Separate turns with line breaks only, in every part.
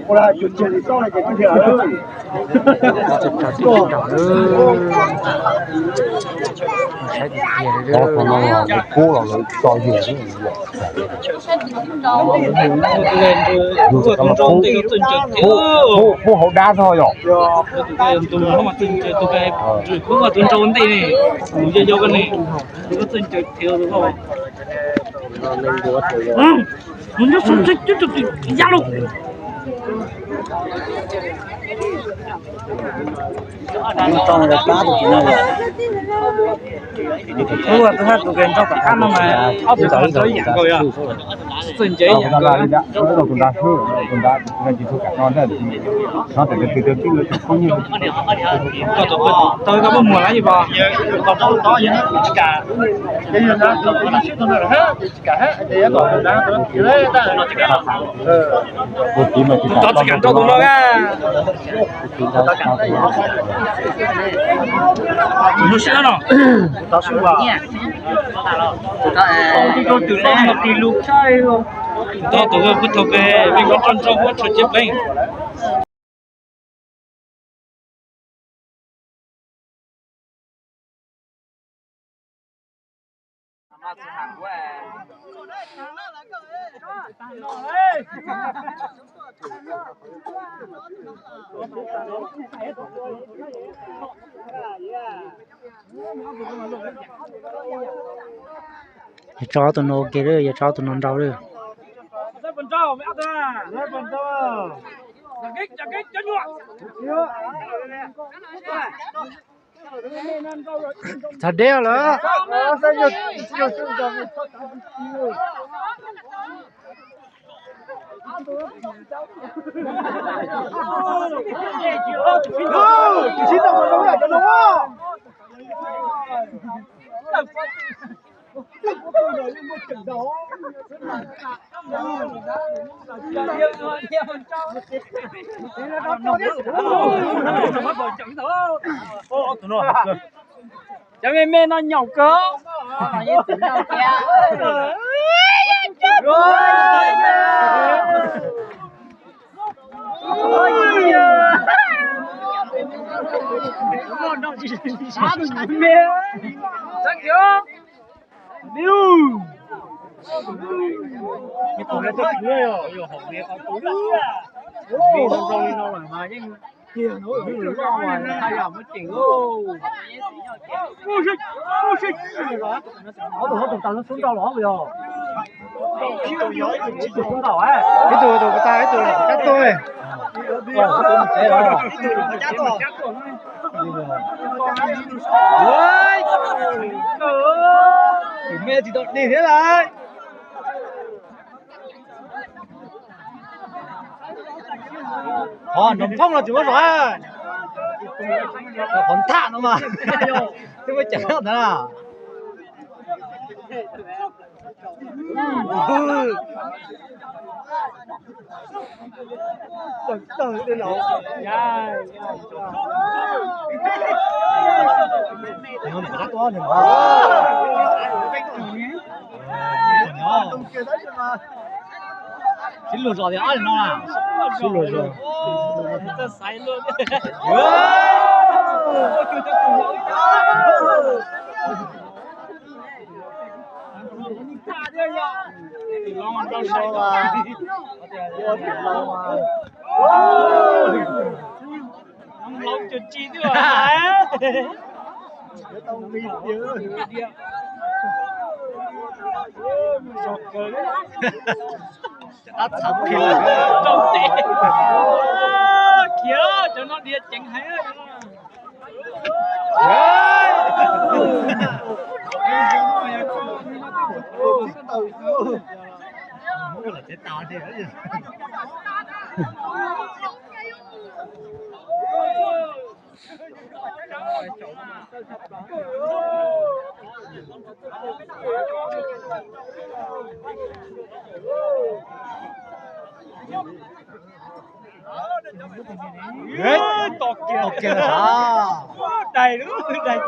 我来就接你上来给你听了。
然后可能啊，你过了就到月子医院。就是咱们不好打他哟。
当个啥都进来了。我这还都跟找个看了嘛，好不找找一样个呀，真这样个。
我都跟他说，跟他那几头干上在，上这个这个空气。
到个不摸了一把。到现在不干，这人家都给你写到那儿哈，干哈，这些搞然后都来咱这个。
我弟妹去干。
到处干找工作干。你说写了？到手吧。这个对方的第六开了。到这个不投给，那个按照我直接背。
找到nó kia rồi,找到nó đâu rồi. Thật đeo là.
Cho em mê nó nhọc cơ. Chắc chưa? Điêu. Cái tụi nó thích ghê rồi. Học việc có tụi nó à. Vì nó rồi nó lại mà chứ. Kia nó ở dưới ra ngoài thay làm nó chịu. Ô shit. Nó tụi tao nó xuống đâu lỏ bây giờ. Xuống đâu á.
Cái tụi ta cái tụi này chắc tôi.
Chết rồi. Ôi. Cái mẹ thì đi thế này. Nó thông là chúng nó rồi. Còn thả nó mà. Thế mới chẳng được nữa. Từ đi lộ. Nó phải to nữa. Xin lỗi rồi thì ai nó à?
Xin lỗi rồi.
Ta sai luôn. Ông lâu chuột chi chứ hả? Tao bị dữ. Sọt cơ. Đã thật kìa. Trong tệ. Kìa, cho nó đi chẳng hay rồi. Không là chết tao thế chứ. Tọt kìa hả? Đầy nữa, đầy.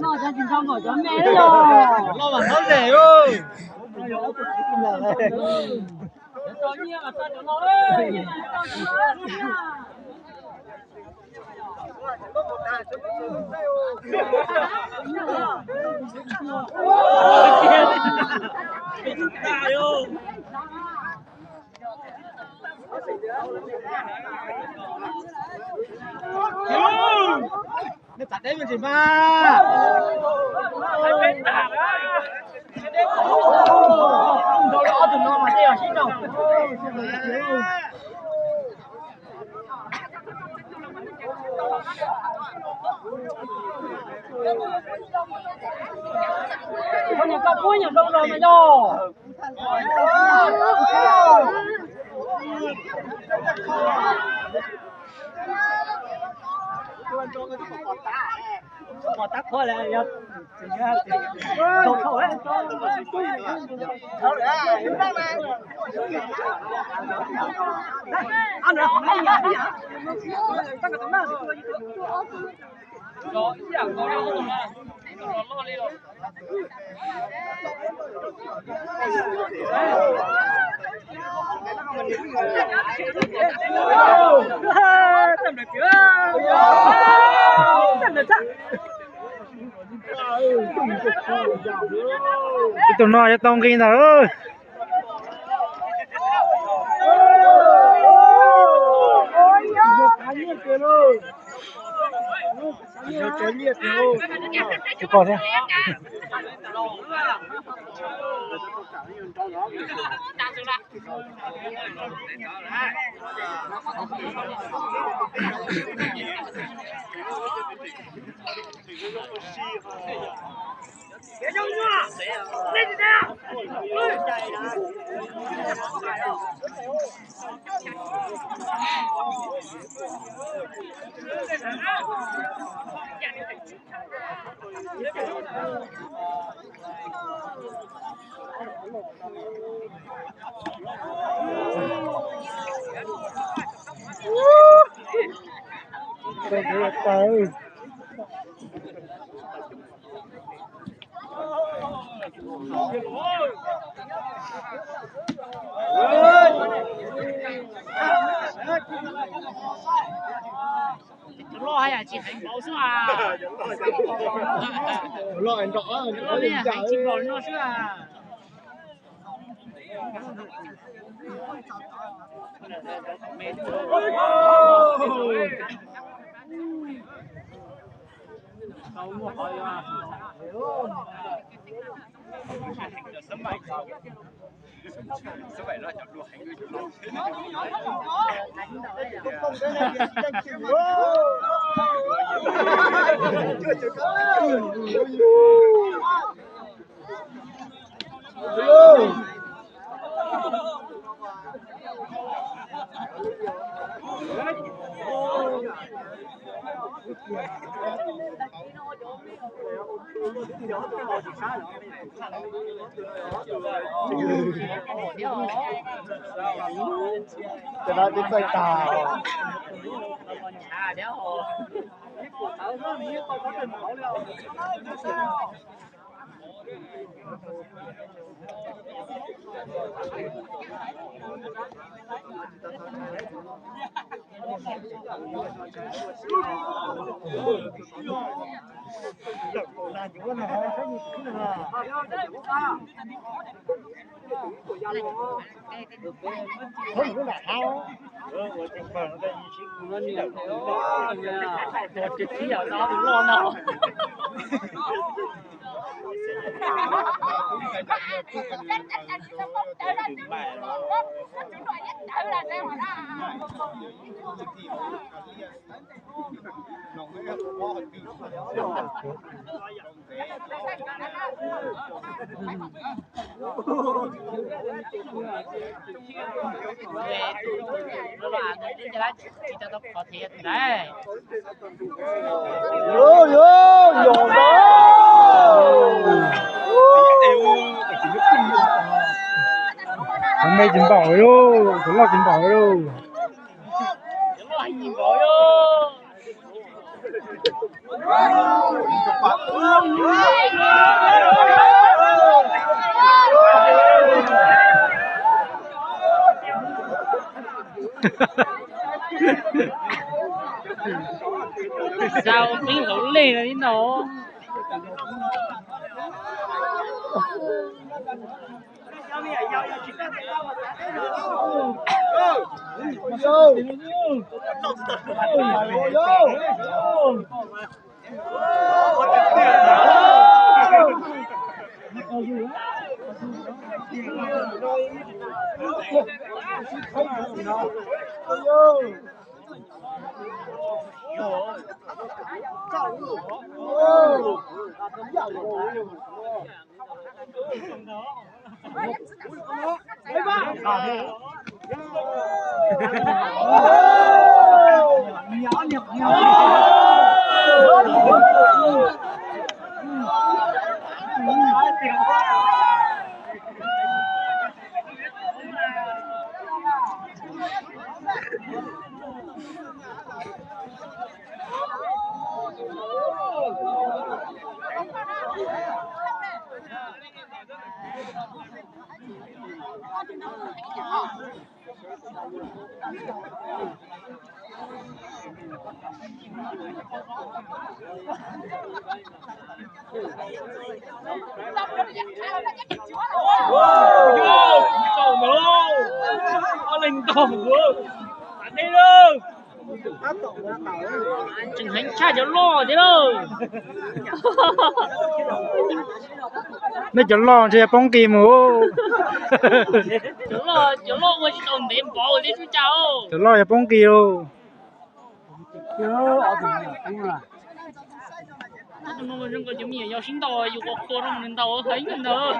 nó ra chính trong gọi cho mẹ rồi.
Nó mà nó rẻ ơi.
Cho nhiều mà sao cho nó ơi.
Nó chặt đấy mình chỉ mà. Đâu đó từ nó mà đây là xin đâu.
Con nhà con cuối nhà đâu rồi mà do.
Mà tắt thôi là nhập. Thôi thôi đấy. Thôi đấy. Ăn được không? Ăn được. Tăng cái tấm nào rồi. Rồi, chẳng có đâu mà. Nó lo đi rồi. Tầm được chưa? Tầm được chắc.
Cái tụi nó cho tông kinh nào ơi. Cái con thế.
Lo hay là chỉ hành bảo số à?
Lo anh rõ.
Lo đi hành chỉ bảo nó số à?
Cho nó đến tay tà.
Nó là người đến ra chỉ cho tôi có thiệt đấy.
Vô đó.
Hôm nay chính bảo rồi, cũng là chính bảo rồi.
Đúng rồi, nhìn bảo vô. sao tiếng hữu liền là đi nổ chừng hành cha cho lo thế đâu
nó chọn lo thì bóng kim mà
cho lo qua đồng điểm bỏ đi chú cháu
chọn lo thì bóng kim
nó mà rừng có chấm nhiều sinh tàu dù có cô nó mình tàu thấy mình nữa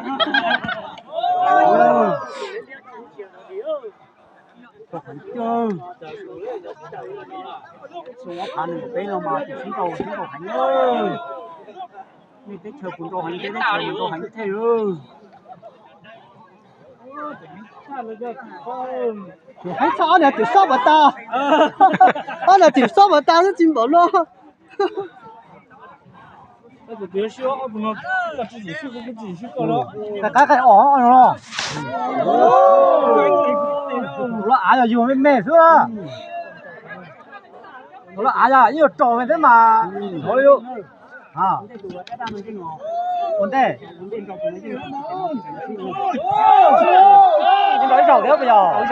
số ăn một bên mà thì chúng tôi hành ơi mình cái chờ chúng tôi hành cái chờ chúng tôi hành thế ơi
还差点就上不到，那就上不到是进不了。
那就别说，不能自己去，不自己去搞了。
cái ỏ rồi. Nó à là dùng mẹ chưa? Nó à là yêu trò vậy thế mà. Thôi yêu. À. Còn đây. Cái nói trò đấy bây giờ.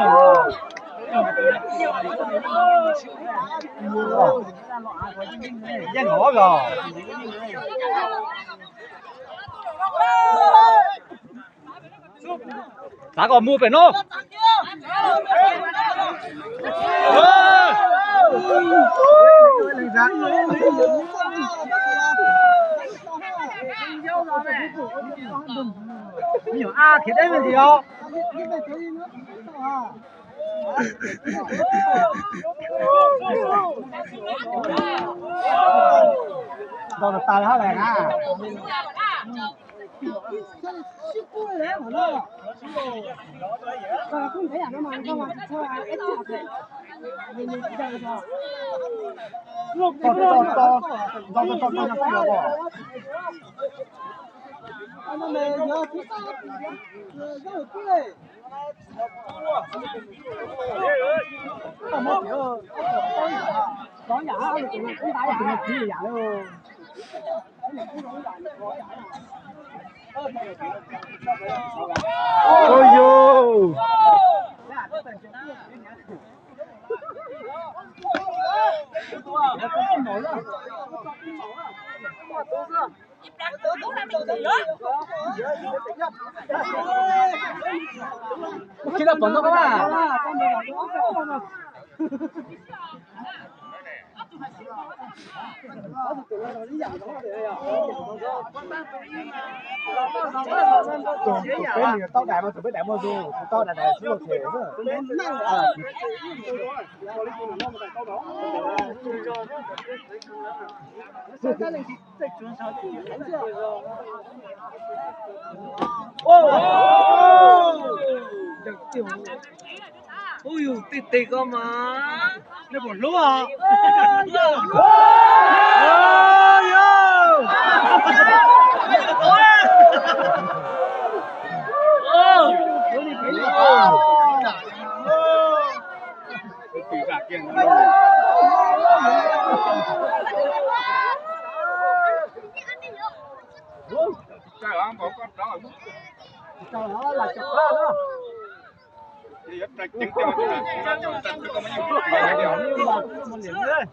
Dân ngõ rồi. Đã còn mua về nó. Nhiều a thiệt đấy mình gì không? Đâu là tài hết này ha.
không thấy là nó mà không mà cho ít chặt này mình chỉ đây thôi
To nó mẹ giờ thứ sao giờ cái có giả cũng tại là chỉ giả thôi
Ôi vô.
Khi là còn nó có à? Cái tao đại mà tụi biết đại mà dù tao đại đại xuống thể nữa. Ôi dồi, tịt tịt cơ mà. Nó còn lúa à?
Cái đó bỏ con đó.
Cho nó là chọc đó.
Thì trạch chứng cho nó có
Mình điểm đấy.